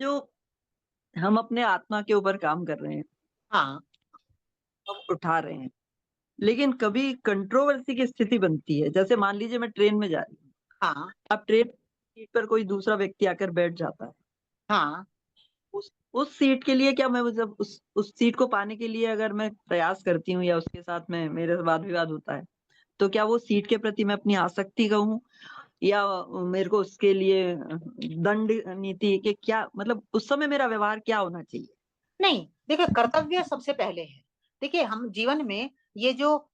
जो हम अपने आत्मा के ऊपर काम कर रहे हैं, हाँ, हम उठा रहे हैं, लेकिन कभी कंट्रोवर्सी की स्थिति बनती है। जैसे मान लीजिए मैं ट्रेन में जा रही हूँ, हाँ, अब ट्रेन सीट पर कोई दूसरा व्यक्ति आकर बैठ जाता है। हाँ, उस सीट के लिए क्या मैं मतलब उस सीट को पाने के लिए अगर मैं प्रयास करती हूँ या उसके साथ में मेरे वाद-विवाद होता है, तो क्या वो सीट के प्रति मैं अपनी आसक्ति कहूँ या मेरे को उसके लिए दंड नीति के क्या मतलब उस समय मेरा व्यवहार क्या होना चाहिए? नहीं, देखिए कर्तव्य सबसे पहले है। देखिए हम जीवन में ये जो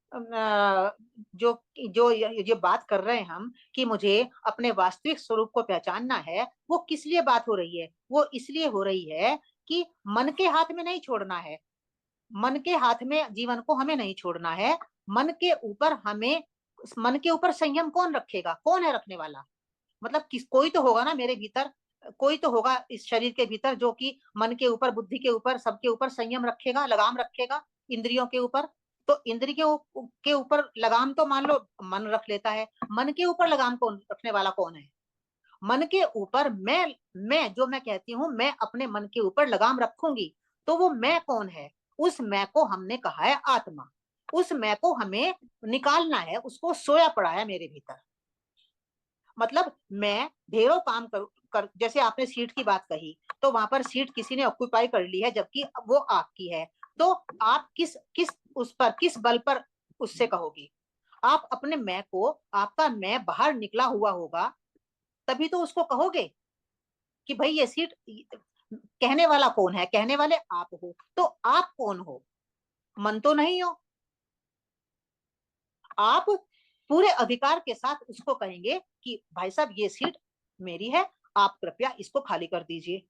जो बात कर रहे हैं हम कि मुझे अपने वास्तविक स्वरूप को पहचानना है, वो किस लिए बात हो रही है? वो इसलिए हो रही है कि मन के हाथ में नहीं छोड़ना है। मन के हाथ में जीवन को हमें नहीं छोड़ना है। मन के ऊपर संयम कौन रखेगा? कौन है रखने वाला? मतलब किस कोई तो होगा ना मेरे भीतर, कोई तो होगा इस शरीर के भीतर जो कि मन के ऊपर, बुद्धि के ऊपर, सबके ऊपर संयम रखेगा, लगाम रखेगा, इंद्रियों के ऊपर। तो इंद्रियों के ऊपर लगाम तो मान लो मन रख लेता है। मन के ऊपर लगाम कौन रखने वाला कौन है? मन के ऊपर मैं कहती हूँ मैं अपने मन के ऊपर लगाम रखूंगी, तो वो मैं कौन है? उस मैं को हमने कहा है आत्मा। उस मैं को हमें निकालना है, उसको सोया पड़ा है मेरे भीतर। मतलब मैं ढेरों काम कर जैसे आपने सीट की बात कही, तो वहां पर सीट किसी ने ऑक्यूपाई कर ली है जबकि वो आपकी है। तो आप किस किस उस पर किस बल पर उससे कहोगी? आप अपने मैं को, आपका मैं बाहर निकला हुआ होगा, तभी तो उसको कहोगे कि भाई ये सीट। कहने वाला कौन है? कहने वाले आप हो। तो आप कौन हो? मन तो नहीं हो। आप पूरे अधिकार के साथ उसको कहेंगे कि भाई साहब ये सीट मेरी है, आप कृपया इसको खाली कर दीजिए।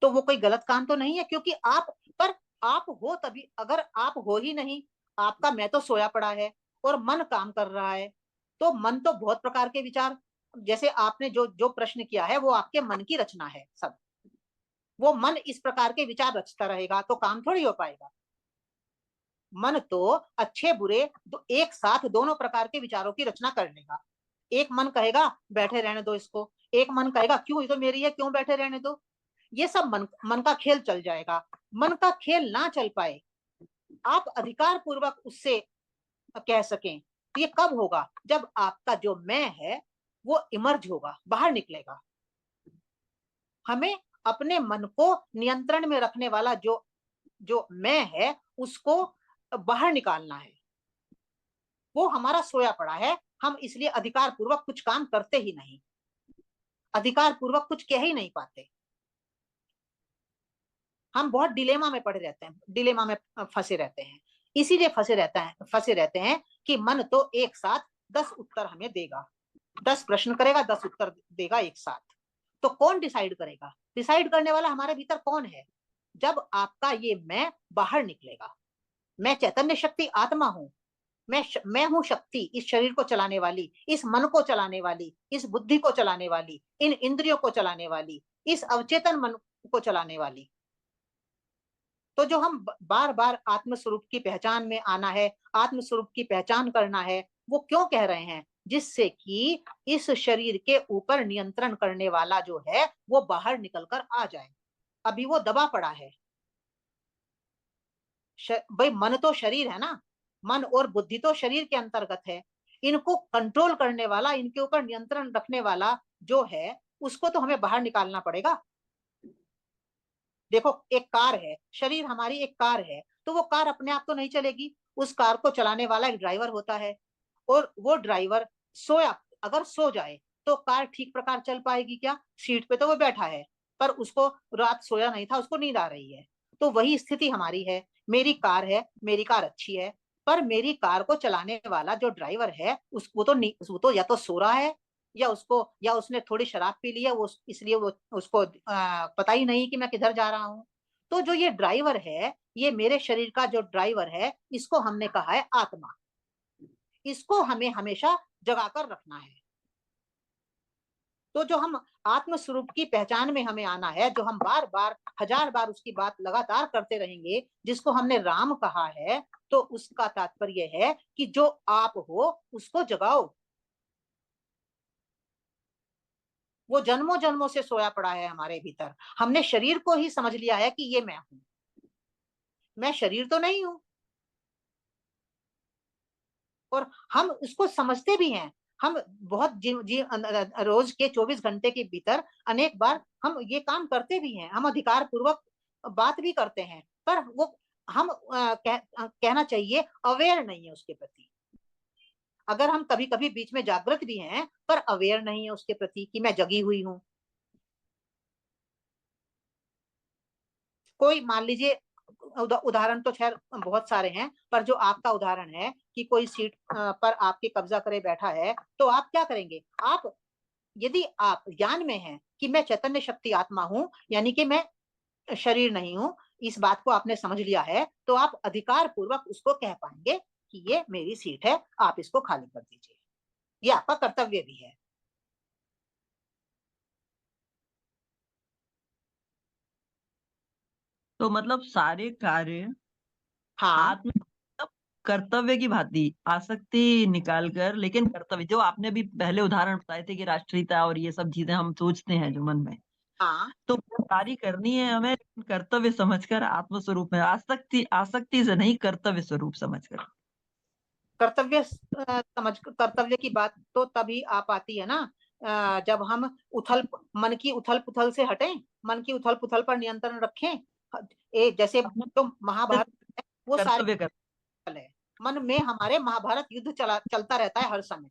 तो वो कोई गलत काम तो नहीं है, क्योंकि आप पर आप हो तभी। अगर आप हो ही नहीं, आपका मैं तो सोया पड़ा है और मन काम कर रहा है, तो मन तो बहुत प्रकार के विचार, जैसे आपने जो जो प्रश्न किया है वो आपके मन की रचना है सब। वो मन इस प्रकार के विचार रचता रहेगा तो काम थोड़ी हो पाएगा। मन तो अच्छे बुरे एक साथ दोनों प्रकार के विचारों की रचना कर लेगा। एक मन कहेगा बैठे रहने दो इसको, एक मन कहेगा क्यों, ये तो मेरी है, क्यों बैठे रहने दो। ये सब मन मन का खेल चल जाएगा। मन का खेल ना चल पाए, आप अधिकार पूर्वक उससे कह सकें, तो ये कब होगा? जब आपका जो मैं है वो इमर्ज होगा, बाहर निकलेगा। हमें अपने मन को नियंत्रण में रखने वाला जो जो मैं है उसको बाहर निकालना है। वो हमारा सोया पड़ा है, हम इसलिए अधिकार पूर्वक कुछ काम करते ही नहीं, अधिकार पूर्वक कुछ कह ही नहीं पाते। हम बहुत डिलेमा में पड़े रहते हैं, डिलेमा में फंसे रहते हैं। इसीलिए फंसे रहते हैं कि मन तो एक साथ 10 उत्तर हमें देगा, 10 प्रश्न करेगा, 10 उत्तर देगा एक साथ। तो कौन डिसाइड करेगा? डिसाइड करने वाला हमारे भीतर कौन है? जब आपका ये मैं बाहर निकलेगा। मैं चैतन्य शक्ति आत्मा हूं। मैं हूं शक्ति, इस शरीर को चलाने वाली, इस मन को चलाने वाली, इस बुद्धि को चलाने वाली, इन इंद्रियों को चलाने वाली, इस अवचेतन मन को चलाने वाली। तो जो हम बार बार आत्म स्वरूप की पहचान में आना है, आत्म स्वरूप की पहचान करना है, वो क्यों कह रहे हैं? जिससे कि इस शरीर के ऊपर नियंत्रण करने वाला जो है वो बाहर निकल कर आ जाए। अभी वो दबा पड़ा है। भाई मन तो शरीर है ना, मन और बुद्धि तो शरीर के अंतर्गत है। इनको कंट्रोल करने वाला, इनके ऊपर नियंत्रण रखने वाला जो है उसको तो हमें बाहर निकालना पड़ेगा। देखो एक कार है, शरीर हमारी एक कार है, तो वो कार अपने आप तो नहीं चलेगी। उस कार को चलाने वाला एक ड्राइवर होता है, और वो ड्राइवर सोया, अगर सो जाए तो कार ठीक प्रकार चल पाएगी क्या? सीट पे तो वो बैठा है, पर उसको रात सोया नहीं था, उसको नींद आ रही है। तो वही स्थिति हमारी है। मेरी कार है, मेरी कार अच्छी है, पर मेरी कार को चलाने वाला जो ड्राइवर है वो तो या तो सो रहा है, या उसने थोड़ी शराब पी ली है, वो इसलिए वो उसको पता ही नहीं कि मैं किधर जा रहा हूँ। तो जो ये ड्राइवर है, ये मेरे शरीर का जो ड्राइवर है, इसको हमने कहा है आत्मा। इसको हमें हमेशा जगा कर रखना है। तो जो हम आत्म स्वरूप की पहचान में हमें आना है, जो हम बार बार हजार बार उसकी बात लगातार करते रहेंगे, जिसको हमने राम कहा है, तो उसका तात्पर्य है कि जो आप हो उसको जगाओ। वो जन्मों जन्मों से सोया पड़ा है हमारे भीतर। हमने शरीर को ही समझ लिया है कि ये मैं हूं, मैं शरीर तो नहीं हूं। और हम उसको समझते भी हैं। हम बहुत रोज के 24 घंटे के भीतर अनेक बार हम ये काम करते भी हैं, हम अधिकार पूर्वक बात भी करते हैं, पर वो हम कहना चाहिए अवेयर नहीं है उसके प्रति। अगर हम कभी कभी बीच में जागृत भी हैं पर अवेयर नहीं है उसके प्रति कि मैं जगी हुई हूं। कोई मान लीजिए, उदाहरण तो खैर बहुत सारे हैं, पर जो आपका उदाहरण है कि कोई सीट पर आपके कब्जा करे बैठा है, तो आप क्या करेंगे? आप यदि आप ज्ञान में हैं कि मैं चैतन्य शक्ति आत्मा हूं, यानी कि मैं शरीर नहीं हूं, इस बात को आपने समझ लिया है, तो आप अधिकार पूर्वक उसको कह पाएंगे कि ये मेरी सीट है, आप इसको खाली कर दीजिए। ये आपका कर्तव्य भी है। तो मतलब सारे कार्य हाँ आत्म मतलब कर्तव्य की भांति आसक्ति निकाल कर, लेकिन कर्तव्य जो आपने भी पहले उदाहरण बताए थे कि राष्ट्रीयता और ये सब चीजें हम सोचते हैं जो मन में, हाँ। तो वो सारी करनी है हमें, लेकिन कर्तव्य समझकर, आत्म स्वरूप में, आसक्ति आसक्ति से नहीं, कर्तव्य स्वरूप समझकर। कर्तव्य समझ, कर्तव्य की बात तो तभी आ पाती है ना, जब हम मन की उथल पुथल से हटें, मन की उथल पुथल पर नियंत्रण रखें। जैसे जो महाभारत है वो सारे कर्तव्य कर है। मन में हमारे महाभारत युद्ध चलता रहता है हर समय।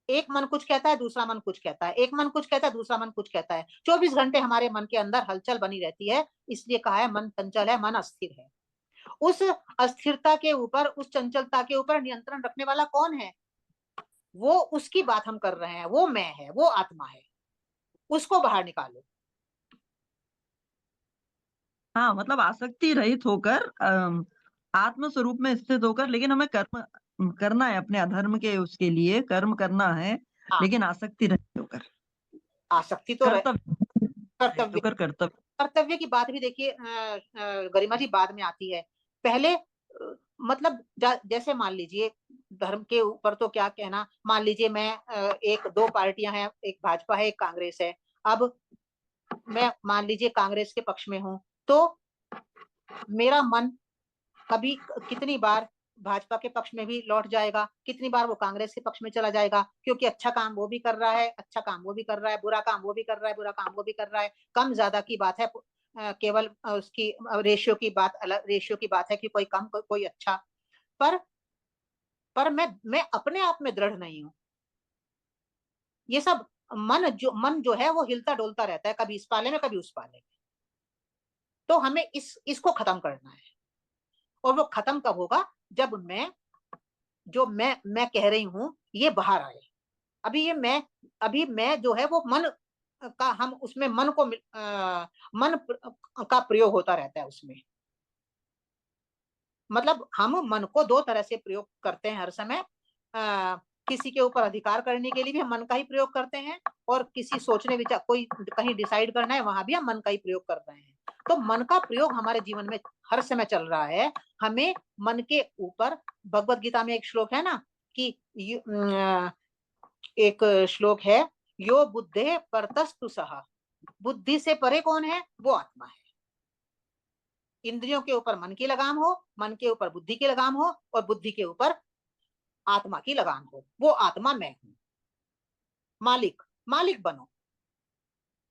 एक मन कुछ कहता है, दूसरा मन कुछ कहता है, एक मन कुछ कहता है, दूसरा मन कुछ कहता है। 24 घंटे हमारे मन के अंदर हलचल बनी रहती है। इसलिए कहा है मन चंचल है, मन अस्थिर है। उस अस्थिरता के ऊपर, उस चंचलता के ऊपर नियंत्रण रखने वाला कौन है? वो, उसकी बात हम कर रहे हैं। वो मैं है, वो आत्मा है। उसको बाहर निकालो। हाँ, मतलब आसक्ति रहित होकर, आत्म स्वरूप में स्थित होकर, लेकिन हमें कर्म करना है, अपने अधर्म के उसके लिए कर्म करना है, हाँ, लेकिन आसक्ति रहित होकर, आसक्ति तो कर्तव्य रहित कर्तव्य, होकर, कर्तव्य। कर्तव्य की बात भी देखिए गरिमा जी बाद में आती है। पहले मतलब जैसे मान लीजिए, धर्म के ऊपर तो क्या कहना, मान लीजिए मैं एक दो पार्टियां हैं, एक भाजपा है, एक कांग्रेस है। अब मैं मान लीजिए कांग्रेस के पक्ष में हूं, तो मेरा मन कभी कितनी बार भाजपा के पक्ष में भी लौट जाएगा, कितनी बार वो कांग्रेस के पक्ष में चला जाएगा, क्योंकि अच्छा काम वो भी कर रहा है, अच्छा काम वो भी कर रहा है, बुरा काम वो भी कर रहा है, बुरा काम वो भी कर रहा है। कम ज्यादा की बात है, केवल उसकी रेशियो की बात, अलग रेशियो की बात है कि कोई कम कोई अच्छा। पर मैं अपने आप में दृढ़ नहीं हूं। ये सब मन जो है वो हिलता डोलता रहता है, कभी इस पाले में कभी उस पाले में। तो हमें इसको खत्म करना है। और वो खत्म कब होगा? जब जो मैं कह रही हूं ये बाहर आए। अभी मैं जो है वो मन का, हम उसमें मन का प्रयोग होता रहता है उसमें। मतलब हम मन को दो तरह से प्रयोग करते हैं हर समय। किसी के ऊपर अधिकार करने के लिए भी हम मन का ही प्रयोग करते हैं, और किसी सोचने विचार, कोई कहीं डिसाइड करना है, वहां भी हम मन का ही प्रयोग कर रहे हैं। तो मन का प्रयोग हमारे जीवन में हर समय चल रहा है। हमें मन के ऊपर, भगवत गीता में एक श्लोक है ना कि एक श्लोक है, यो बुद्धे परतस्तु सहा। बुद्धि से परे कौन है? वो आत्मा है। इंद्रियों के ऊपर मन की लगाम हो, मन के ऊपर बुद्धि की लगाम हो, और बुद्धि के ऊपर आत्मा की लगाम हो। वो आत्मा मैं हूं। मालिक, मालिक बनो।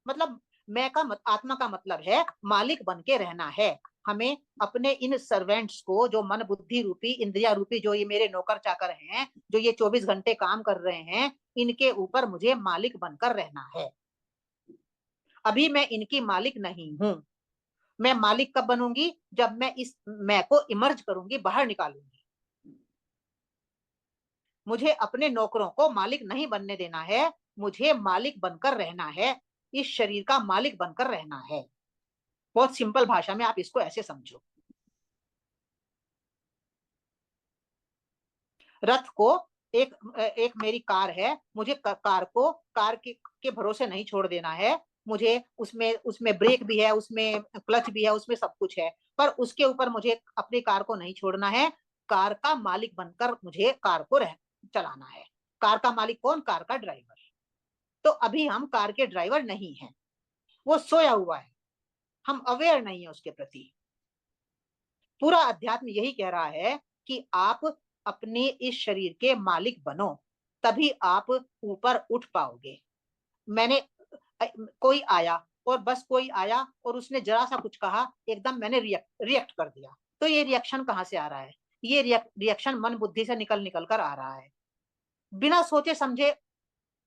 मतलब आत्मा का मतलब है मालिक बन के रहना है। हमें अपने इन सर्वेंट्स को, जो मन बुद्धि रूपी, इंद्रिया रूपी, जो ये मेरे नौकर चाकर हैं, जो ये 24 घंटे काम कर रहे हैं, इनके ऊपर मुझे मालिक बनकर रहना है। अभी मैं इनकी मालिक नहीं हूं। मैं मालिक कब बनूंगी? जब मैं इस मैं को इमर्ज करूंगी, बाहर निकालूंगी। मुझे अपने नौकरों को मालिक नहीं बनने देना है, मुझे मालिक बनकर रहना है। इस शरीर का मालिक बनकर रहना है। बहुत सिंपल भाषा में आप इसको ऐसे समझो। रथ को, एक एक मेरी कार है, मुझे कार के भरोसे नहीं छोड़ देना है। मुझे उसमें उसमें ब्रेक भी है, उसमें क्लच भी है, उसमें सब कुछ है, पर उसके ऊपर मुझे अपनी कार को नहीं छोड़ना है। कार का मालिक बनकर मुझे कार को चलाना है। कार का मालिक कौन? कार का ड्राइवर। तो अभी हम कार के ड्राइवर नहीं हैं, वो सोया हुआ है, हम अवेयर नहीं है उसके प्रति। पूरा अध्यात्म यही कह रहा है कि आप अपने इस शरीर के मालिक बनो, तभी आप ऊपर उठ पाओगे। मैंने कोई आया और बस कोई आया और उसने जरा सा कुछ कहा, एकदम मैंने रिएक्ट कर दिया, तो ये रिएक्शन कहां से आ रहा है? ये रिएक्शन मन बुद्धि से निकल निकल कर आ रहा है, बिना सोचे समझे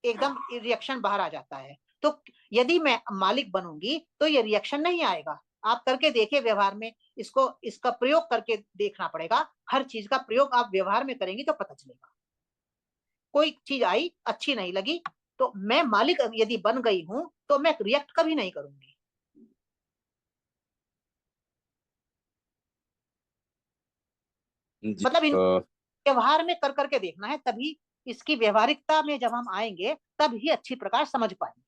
एकदम रिएक्शन बाहर आ जाता है। तो यदि मैं मालिक बनूंगी तो ये रिएक्शन नहीं आएगा। आप करके देखिए व्यवहार में, इसको इसका प्रयोग करके देखना पड़ेगा। हर चीज का प्रयोग आप व्यवहार में करेंगे तो पता चलेगा। कोई चीज आई अच्छी नहीं लगी तो मैं मालिक यदि बन गई हूं तो मैं रिएक्ट कभी नहीं करूंगी। जी मतलब इन व्यवहार में कर करके देखना है, तभी इसकी व्यवहारिकता में जब हम आएंगे तब ही अच्छी प्रकार समझ पाएंगे।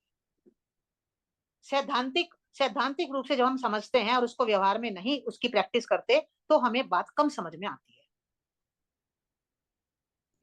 सैद्धांतिक रूप से जब हम समझते हैं और उसको व्यवहार में नहीं उसकी प्रैक्टिस करते तो हमें बात कम समझ में आती है।